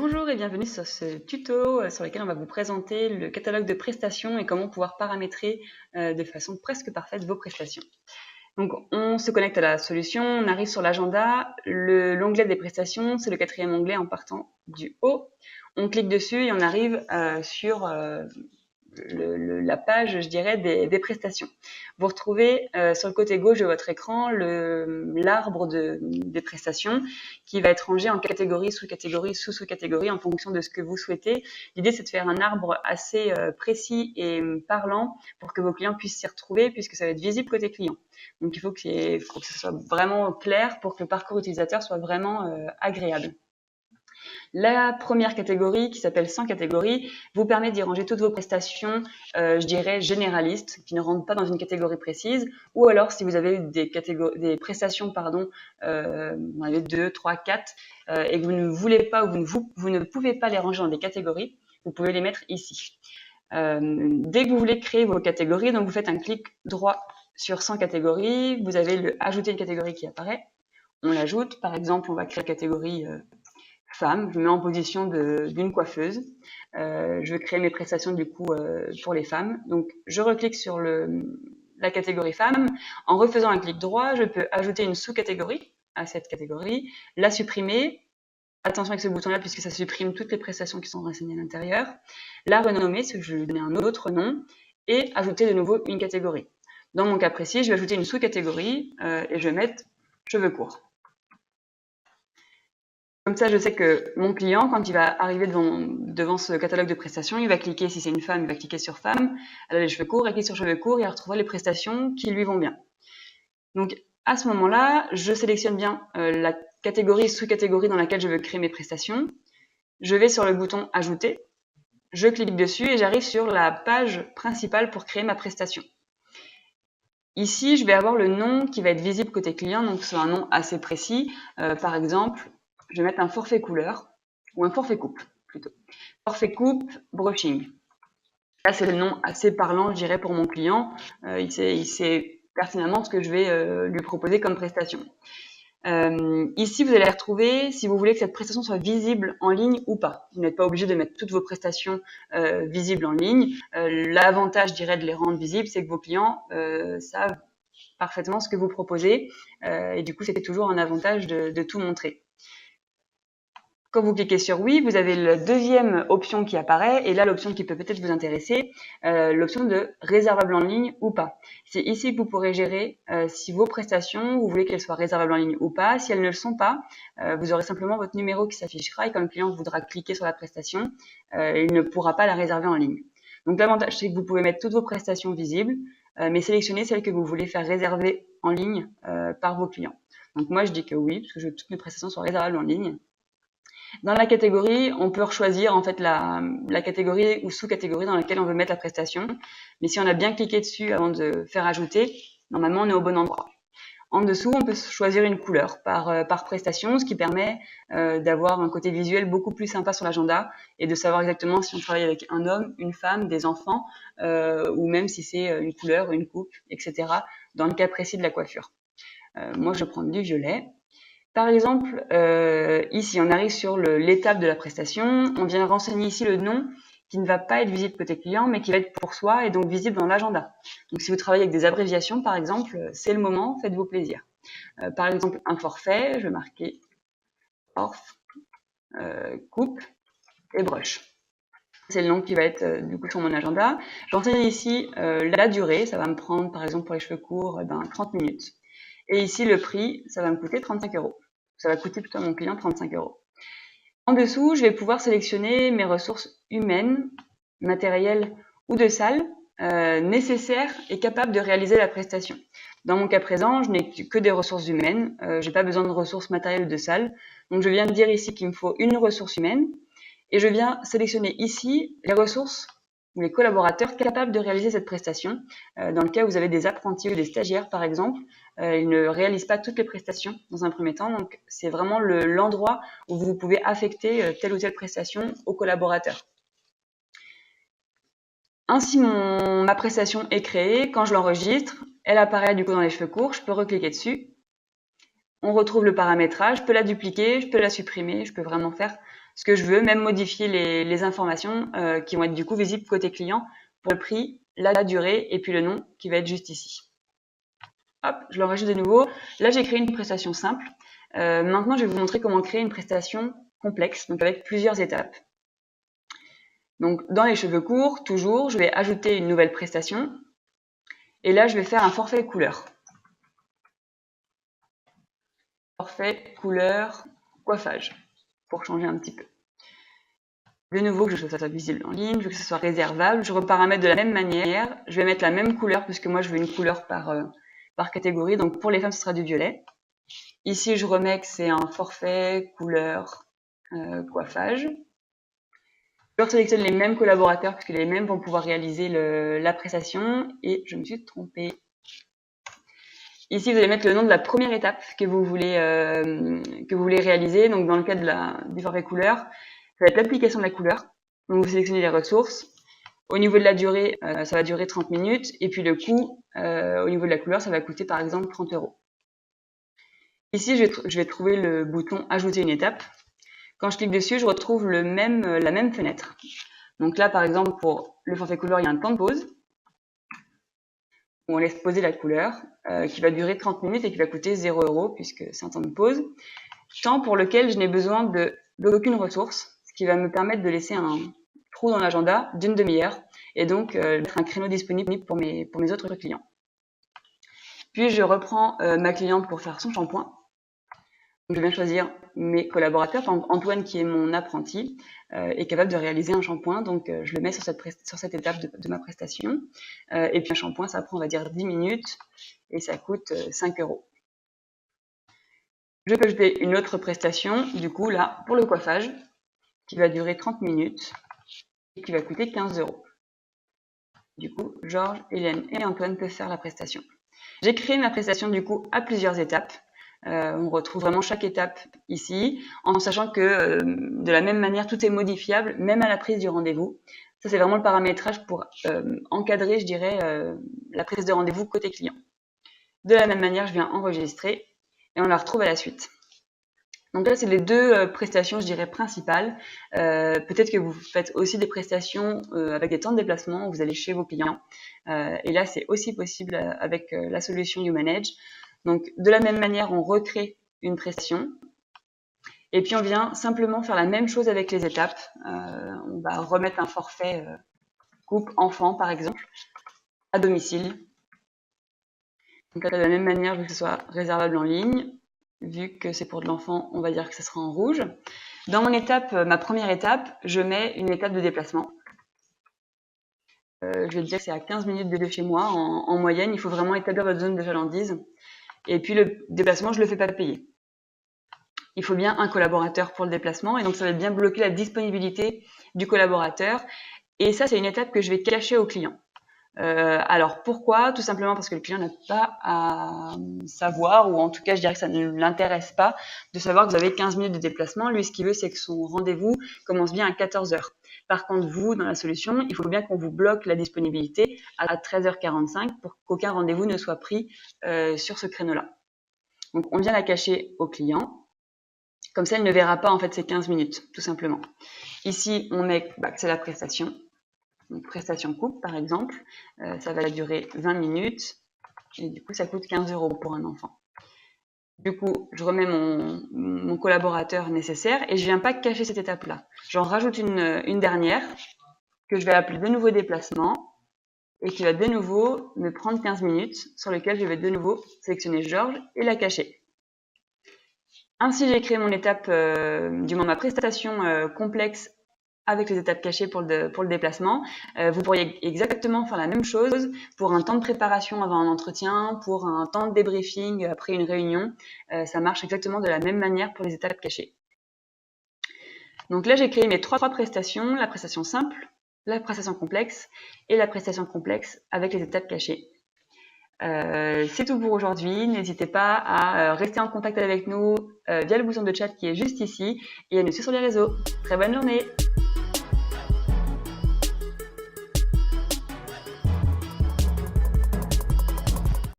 Bonjour et bienvenue sur ce tuto sur lequel on va vous présenter le catalogue de prestations et comment pouvoir paramétrer de façon presque parfaite vos prestations. Donc on se connecte à la solution, on arrive sur l'agenda, l'onglet des prestations, c'est le 4e onglet en partant du haut. On clique dessus et on arrive sur la page, je dirais, des prestations. Vous retrouvez sur le côté gauche de votre écran l'arbre des prestations qui va être rangé en catégories, sous-catégories, sous-sous-catégories en fonction de ce que vous souhaitez. L'idée, c'est de faire un arbre assez précis et parlant pour que vos clients puissent s'y retrouver puisque ça va être visible côté client. Donc, il faut que ce soit vraiment clair pour que le parcours utilisateur soit vraiment agréable. La première catégorie, qui s'appelle sans catégorie, vous permet d'y ranger toutes vos prestations, je dirais généralistes, qui ne rentrent pas dans une catégorie précise, ou alors si vous avez des prestations, vous en avez 2, 3, 4, et que vous ne voulez pas ou vous ne pouvez pas les ranger dans des catégories, vous pouvez les mettre ici. Dès que vous voulez créer vos catégories, donc vous faites un clic droit sur 100 catégories, vous avez le ajouter une catégorie qui apparaît, on l'ajoute, par exemple on va créer la catégorie femme, je me mets en position d'une coiffeuse, je veux créer mes prestations du coup pour les femmes, donc je reclique sur la catégorie femme, en refaisant un clic droit, je peux ajouter une sous-catégorie à cette catégorie, la supprimer, attention avec ce bouton là puisque ça supprime toutes les prestations qui sont renseignées à l'intérieur, la renommer, c'est que je vais lui donner un autre nom, et ajouter de nouveau une catégorie. Dans mon cas précis, je vais ajouter une sous-catégorie et je vais mettre cheveux courts. Comme ça, je sais que mon client, quand il va arriver devant ce catalogue de prestations, il va cliquer, si c'est une femme, il va cliquer sur femme, elle a les cheveux courts, il clique sur cheveux courts, il retrouvera les prestations qui lui vont bien. Donc, à ce moment-là, je sélectionne bien la catégorie, sous-catégorie dans laquelle je veux créer mes prestations. Je vais sur le bouton « Ajouter », je clique dessus et j'arrive sur la page principale pour créer ma prestation. Ici, je vais avoir le nom qui va être visible côté client, donc c'est un nom assez précis. Par exemple, je vais mettre un forfait couleur, ou un forfait coupe, plutôt. Forfait coupe, brushing. Là, c'est le nom assez parlant, je dirais, pour mon client. Il sait pertinemment ce que je vais lui proposer comme prestation. Ici, vous allez retrouver, si vous voulez que cette prestation soit visible en ligne ou pas. Vous n'êtes pas obligé de mettre toutes vos prestations visibles en ligne. L'avantage, je dirais, de les rendre visibles, c'est que vos clients savent parfaitement ce que vous proposez. Et du coup, c'était toujours un avantage de tout montrer. Quand vous cliquez sur oui, vous avez la deuxième option qui apparaît, et là l'option qui peut peut-être vous intéresser, l'option de réservable en ligne ou pas. C'est ici que vous pourrez gérer si vos prestations, vous voulez qu'elles soient réservables en ligne ou pas. Si elles ne le sont pas, vous aurez simplement votre numéro qui s'affichera, et quand le client voudra cliquer sur la prestation, il ne pourra pas la réserver en ligne. Donc l'avantage, c'est que vous pouvez mettre toutes vos prestations visibles, mais sélectionner celles que vous voulez faire réserver en ligne par vos clients. Donc moi je dis que oui, parce que je veux que toutes mes prestations soient réservables en ligne. Dans la catégorie, on peut choisir en fait la catégorie ou sous-catégorie dans laquelle on veut mettre la prestation. Mais si on a bien cliqué dessus avant de faire ajouter, normalement on est au bon endroit. En dessous, on peut choisir une couleur par prestation, ce qui permet d'avoir un côté visuel beaucoup plus sympa sur l'agenda et de savoir exactement si on travaille avec un homme, une femme, des enfants, ou même si c'est une couleur, une coupe, etc. dans le cas précis de la coiffure. Moi, je prends du violet. Par exemple, ici, on arrive sur l'étape de la prestation. On vient renseigner ici le nom qui ne va pas être visible côté client, mais qui va être pour soi et donc visible dans l'agenda. Donc, si vous travaillez avec des abréviations, par exemple, c'est le moment, faites-vous plaisir. Par exemple, un forfait, je vais marquer orf, coupe et brush. C'est le nom qui va être du coup sur mon agenda. J'enseigne ici la durée, ça va me prendre, par exemple, pour les cheveux courts, 30 minutes. Et ici, le prix, ça va me coûter 35 €. Ça va coûter plutôt à mon client 35 €. En dessous, je vais pouvoir sélectionner mes ressources humaines, matérielles ou de salle nécessaires et capables de réaliser la prestation. Dans mon cas présent, je n'ai que des ressources humaines. Je n'ai pas besoin de ressources matérielles ou de salle. Donc, je viens de dire ici qu'il me faut une ressource humaine. Et je viens sélectionner ici les ressources ou les collaborateurs capables de réaliser cette prestation. Dans le cas où vous avez des apprentis ou des stagiaires, par exemple, ils ne réalisent pas toutes les prestations dans un premier temps. Donc, c'est vraiment l'endroit où vous pouvez affecter telle ou telle prestation aux collaborateurs. Ainsi, ma prestation est créée. Quand je l'enregistre, elle apparaît du coup dans les cheveux courts. Je peux recliquer dessus. On retrouve le paramétrage. Je peux la dupliquer, je peux la supprimer. Je peux vraiment faire ce que je veux, même modifier les informations qui vont être du coup visibles côté client pour le prix, la durée et puis le nom qui va être juste ici. Hop, je l'enregistre de nouveau. Là, j'ai créé une prestation simple. Maintenant, je vais vous montrer comment créer une prestation complexe, donc avec plusieurs étapes. Donc, dans les cheveux courts, toujours, je vais ajouter une nouvelle prestation. Et là, je vais faire un forfait couleur. Forfait couleur coiffage, pour changer un petit peu. De nouveau, que ça soit visible en ligne, je veux que ce soit réservable. Je reparamètre de la même manière. Je vais mettre la même couleur, puisque moi, je veux une couleur par catégorie. Donc, pour les femmes, ce sera du violet. Ici, je remets que c'est un forfait couleur coiffage. Je sélectionne les mêmes collaborateurs, puisque les mêmes vont pouvoir réaliser la prestation. Et je me suis trompée. Ici, vous allez mettre le nom de la première étape que vous voulez réaliser. Donc, dans le cas du forfait couleur, ça va être l'application de la couleur. Donc, vous sélectionnez les ressources. Au niveau de la durée, ça va durer 30 minutes. Et puis, le coût, au niveau de la couleur, ça va coûter par exemple 30 €. Ici, je vais trouver le bouton « Ajouter une étape ». Quand je clique dessus, je retrouve la même fenêtre. Donc là, par exemple, pour le forfait couleur, il y a un temps de pause. Où on laisse poser la couleur, qui va durer 30 minutes et qui va coûter 0 € puisque c'est un temps de pause. Temps pour lequel je n'ai besoin d'aucune ressource, ce qui va me permettre de laisser un trou dans l'agenda d'une demi-heure et donc mettre un créneau disponible pour mes autres clients. Puis je reprends ma cliente pour faire son shampoing. Donc, je vais bien choisir mes collaborateurs. Par exemple, Antoine, qui est mon apprenti, est capable de réaliser un shampoing. Donc, je le mets sur cette étape de ma prestation. Et puis, un shampoing, ça prend, on va dire, 10 minutes et ça coûte 5 €. Je peux ajouter une autre prestation, du coup, là, pour le coiffage, qui va durer 30 minutes et qui va coûter 15 €. Du coup, Georges, Hélène et Antoine peuvent faire la prestation. J'ai créé ma prestation, du coup, à plusieurs étapes. On retrouve vraiment chaque étape ici, en sachant que de la même manière, tout est modifiable, même à la prise du rendez-vous. Ça, c'est vraiment le paramétrage pour encadrer, je dirais, la prise de rendez-vous côté client. De la même manière, je viens enregistrer et on la retrouve à la suite. Donc là, c'est les deux prestations, je dirais, principales. Peut-être que vous faites aussi des prestations avec des temps de déplacement, où vous allez chez vos clients. Et là, c'est aussi possible avec la solution YouManage. Donc, de la même manière, on recrée une prestation. Et puis, on vient simplement faire la même chose avec les étapes. On va remettre un forfait couple enfant, par exemple, à domicile. Donc, là, de la même manière, je veux que ce soit réservable en ligne. Vu que c'est pour de l'enfant, on va dire que ce sera en rouge. Dans mon étape, ma première étape, je mets une étape de déplacement. Je vais dire que c'est à 15 minutes de chez moi. En moyenne, il faut vraiment établir votre zone de chalandise. Et puis le déplacement, je ne le fais pas payer. Il faut bien un collaborateur pour le déplacement et donc ça va bien bloquer la disponibilité du collaborateur. Et ça, c'est une étape que je vais cacher au client. Alors pourquoi? Tout simplement parce que le client n'a pas à savoir, ou en tout cas je dirais que ça ne l'intéresse pas de savoir que vous avez 15 minutes de déplacement. Lui, ce qu'il veut, c'est que son rendez-vous commence bien à 14 h. Par contre, vous, dans la solution, il faut bien qu'on vous bloque la disponibilité à 13h45 pour qu'aucun rendez-vous ne soit pris sur ce créneau-là. Donc on vient la cacher au client. Comme ça, il ne verra pas en fait ces 15 minutes, tout simplement. Ici, on met que c'est la prestation. Donc, prestation couple, par exemple, ça va durer 20 minutes et du coup, ça coûte 15 € pour un enfant. Du coup, je remets mon collaborateur nécessaire et je viens pas cacher cette étape-là. J'en rajoute une dernière que je vais appeler de nouveau déplacement et qui va de nouveau me prendre 15 minutes sur lequel je vais de nouveau sélectionner Georges et la cacher. Ainsi, j'ai créé mon étape, du moins ma prestation complexe avec les étapes cachées pour le déplacement. Vous pourriez exactement faire la même chose pour un temps de préparation avant un entretien, pour un temps de débriefing après une réunion. Ça marche exactement de la même manière pour les étapes cachées. Donc là, j'ai créé mes trois prestations, la prestation simple, la prestation complexe et la prestation complexe avec les étapes cachées. C'est tout pour aujourd'hui. N'hésitez pas à rester en contact avec nous via le bouton de chat qui est juste ici et à nous suivre sur les réseaux. Très bonne journée!